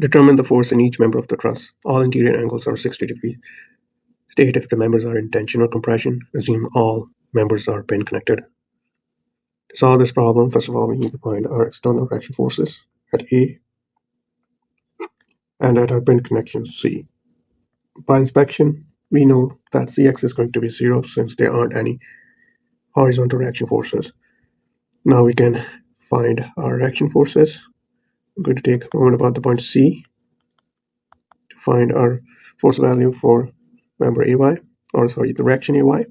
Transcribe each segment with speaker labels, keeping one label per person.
Speaker 1: Determine the force in each member of the truss. All interior angles are 60 degrees. State if the members are in tension or compression. Assume all members are pin connected. To solve this problem, first of all, we need to find our external reaction forces at A and at our pin connection C. By inspection, we know that Cx is going to be 0 since there aren't any horizontal reaction forces. Now we can find our reaction forces. I'm going to take a moment about the point C to find our force value for member AY, or sorry, the reaction AY.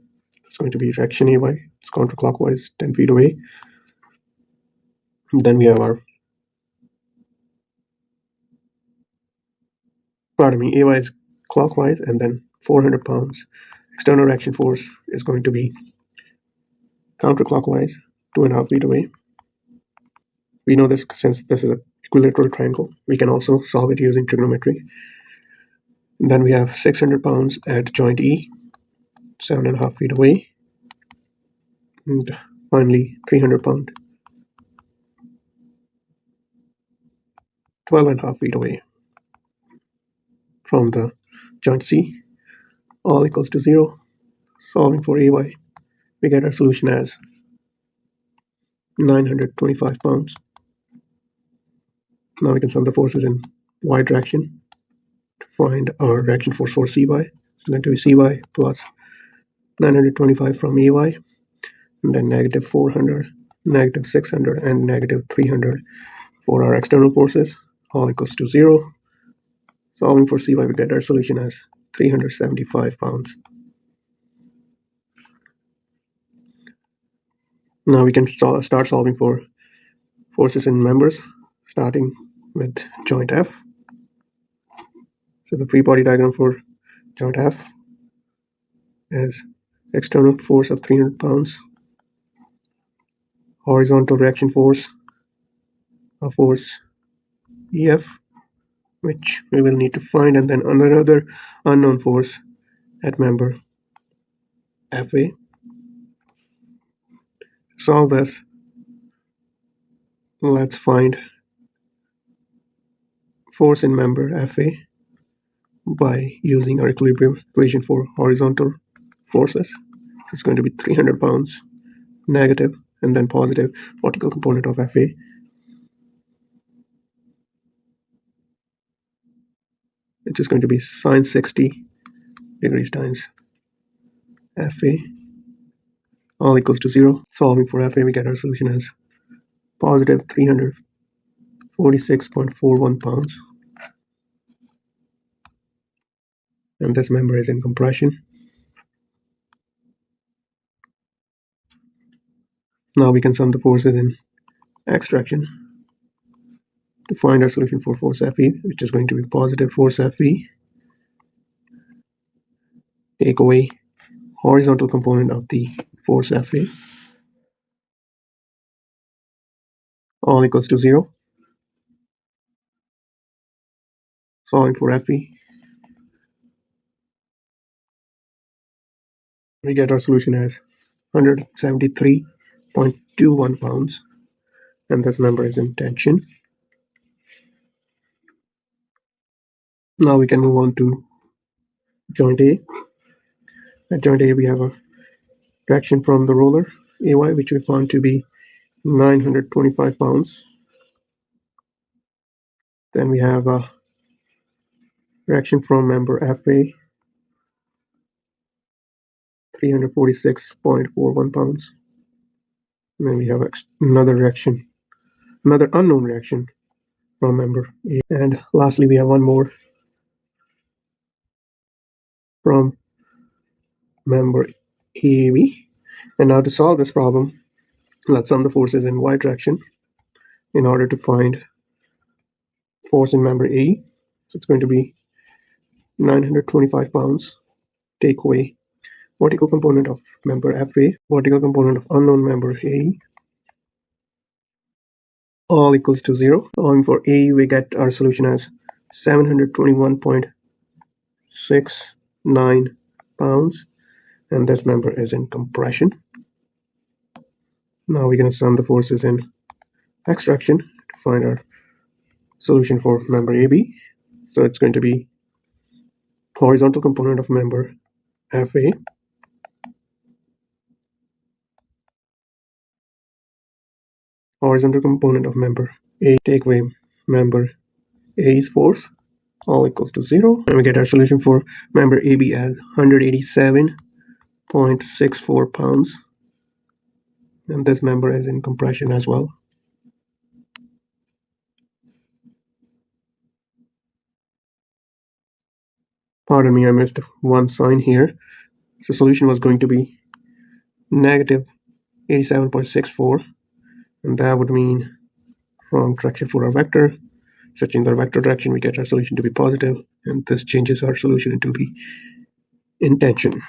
Speaker 1: It's going to be reaction AY. It's counterclockwise 10 feet away. And then we have our, AY is clockwise, and then 400 pounds. External reaction force is going to be counterclockwise 2.5 feet away. We know this since this is an equilateral triangle. We can also solve it using trigonometry. And then we have 600 pounds at joint E, 7.5 feet away. And finally 300 pounds, 12.5 feet away from the joint C. All equals to 0. Solving for AY, we get our solution as 925 pounds. Now we can sum the forces in y direction to find our reaction force for CY. It's going to be CY plus 925 from AY, and then negative 400, negative 600, and negative 300 for our external forces. All equals to 0. Solving for CY, we get our solution as 375 pounds. Now we can start solving for forces in members, starting with joint F. So the free body diagram for joint F is external force of 300 pounds, horizontal reaction force, a force EF, which we will need to find, and then another unknown force at member FA. Solve this. Let's find force in member FA by using our equilibrium equation for horizontal forces. So it's going to be 300 pounds negative and then positive vertical component of FA. Which is going to be sine 60 degrees times FA. All equals to 0. Solving for FA, we get our solution as positive 346.41 pounds. And this member is in compression. Now we can sum the forces in x direction to find our solution for force FE, which is going to be positive force FE. Take away horizontal component of the force FA. All equals to 0. Solving for FE, we get our solution as 173.21 pounds, and this member is in tension. Now we can move on to joint A. At joint A, we have a reaction from the roller AY, which we found to be 925 pounds. Then we have a reaction from member FA, 346.41 pounds. And then we have another reaction, another unknown reaction from member A. And lastly, we have one more from member AAB. And now to solve this problem, let's sum the forces in y direction in order to find force in member A. So it's going to be 925 pounds. Take away vertical component of member FA, vertical component of unknown member A. All equals to 0. Solving for A, we get our solution as 721.69 pounds, and this member is in compression. Now we're going to sum the forces in x direction to find our solution for member AB. So it's going to be horizontal component of member FA horizontal component of member A, take away member A's force, all equals to 0, and we get our solution for member AB as 187.64 pounds, and this member is in compression as well. Pardon me, I missed one sign here. The solution was going to be negative 87.64, and that would mean from direction for our vector, switching the vector direction, we get our solution to be positive, and this changes our solution into be in tension.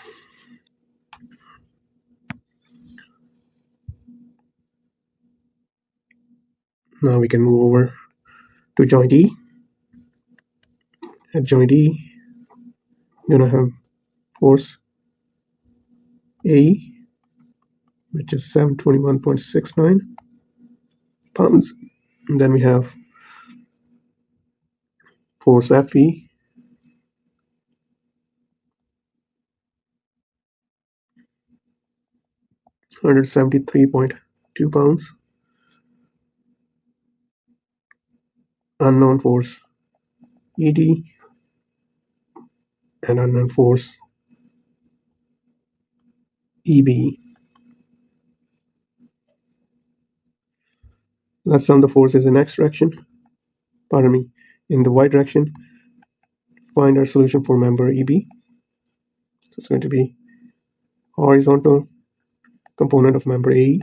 Speaker 1: Now we can move over to joint E. At joint E, you're gonna have force A, which is 721.69 pounds, and then we have force FE, 173.2 pounds, unknown force ED, and unknown force EB. Let's sum the forces in X direction, pardon me, in the Y direction, find our solution for member EB. So it's going to be horizontal component of member AE,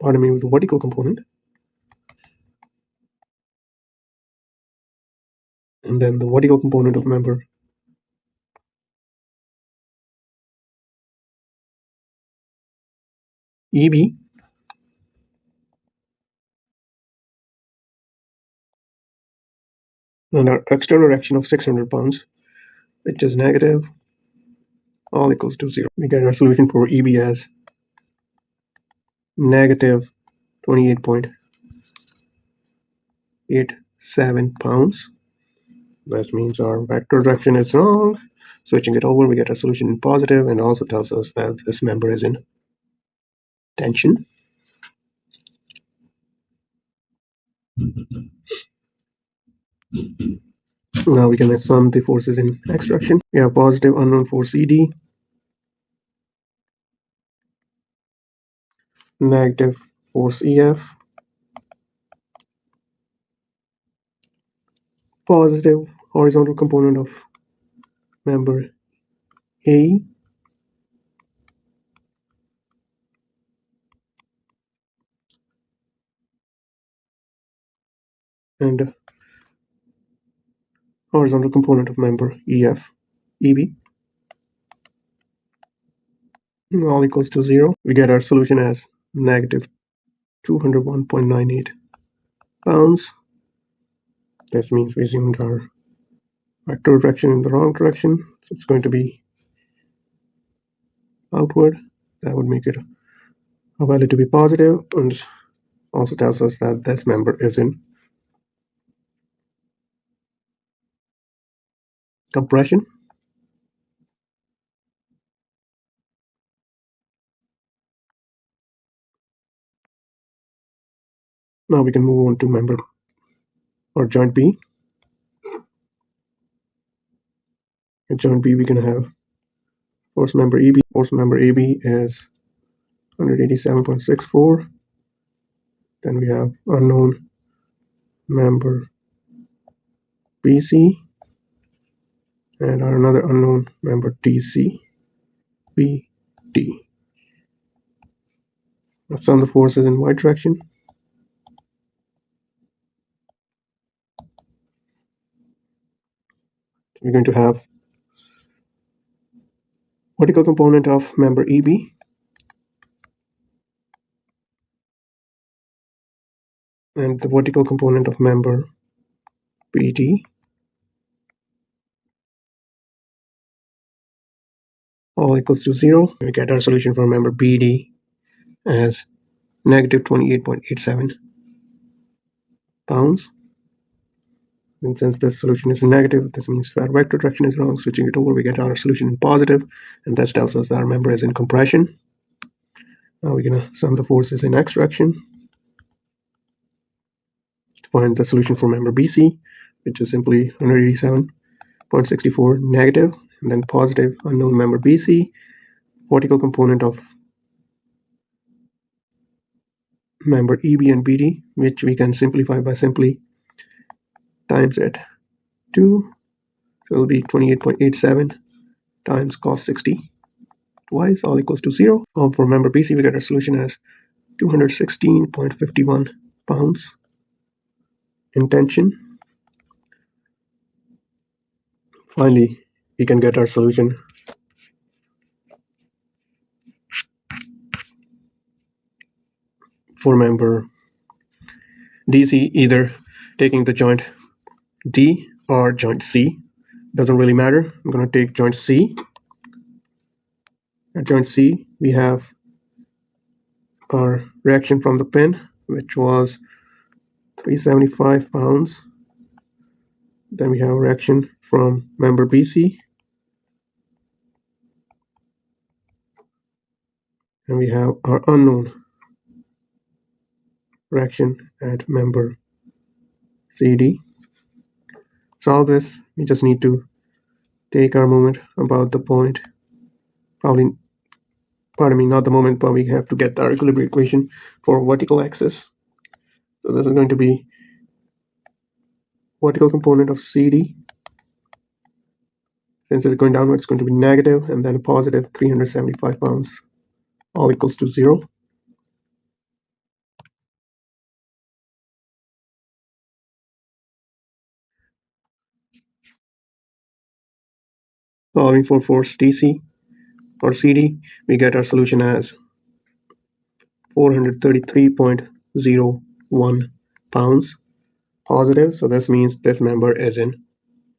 Speaker 1: pardon me, with the vertical component, and then the vertical component of member EB, and our external reaction of 600 pounds, which is negative, all equals to 0. We get our solution for EB as negative 28.87 pounds. That means our vector direction is wrong. Switching it over, we get a solution in positive, and also tells us that this member is in tension. Now we can sum the forces in X direction. We have positive unknown force ED, negative force EF, positive horizontal component of member A, and horizontal component of member EF, EB, all equals to 0. We get our solution as negative 201.98 pounds. That means we zoomed our vector direction in the wrong direction, so it's going to be outward. That would make it a value to be positive, and also tells us that this member is in compression. Now we can move on to member or joint B. At joint B, we can have force member EB. Force member AB is 187.64. Then we have unknown member BC and another unknown member DC, BD. Let's sum the forces in Y direction. We're going to have vertical component of member EB, and the vertical component of member BD, all equals to 0. We get our solution for member BD as negative 28.87 pounds. And since this solution is negative, this means that vector direction is wrong. Switching it over, we get our solution in positive, and that tells us that our member is in compression. Now we're going to sum the forces in x direction to find the solution for member BC, which is simply 187.64 negative, and then positive unknown member BC, vertical component of member EB and BD, which we can simplify by simply times it 2, so it'll be 28.87 times cos 60 twice, all equals to 0. For member BC, we get our solution as 216.51 pounds in tension. Finally, we can get our solution for member DC, either taking the joint D or joint C. Doesn't really matter. I'm going to take joint C. At joint C, we have our reaction from the pin, which was 375 pounds. Then we have a reaction from member BC, and we have our unknown reaction at member CD. Solve this, we just need to take our moment about the point, probably, pardon me, not the moment, but we have to get our equilibrium equation for vertical axis. So this is going to be vertical component of CD. Since it's going downward, it's going to be negative, and then positive 375 pounds, all equals to 0. Solving for force DC or CD, we get our solution as 433.01 pounds positive. So this means this member is in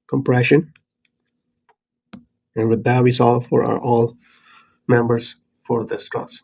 Speaker 1: compression. And with that, we solve for our all members for this truss.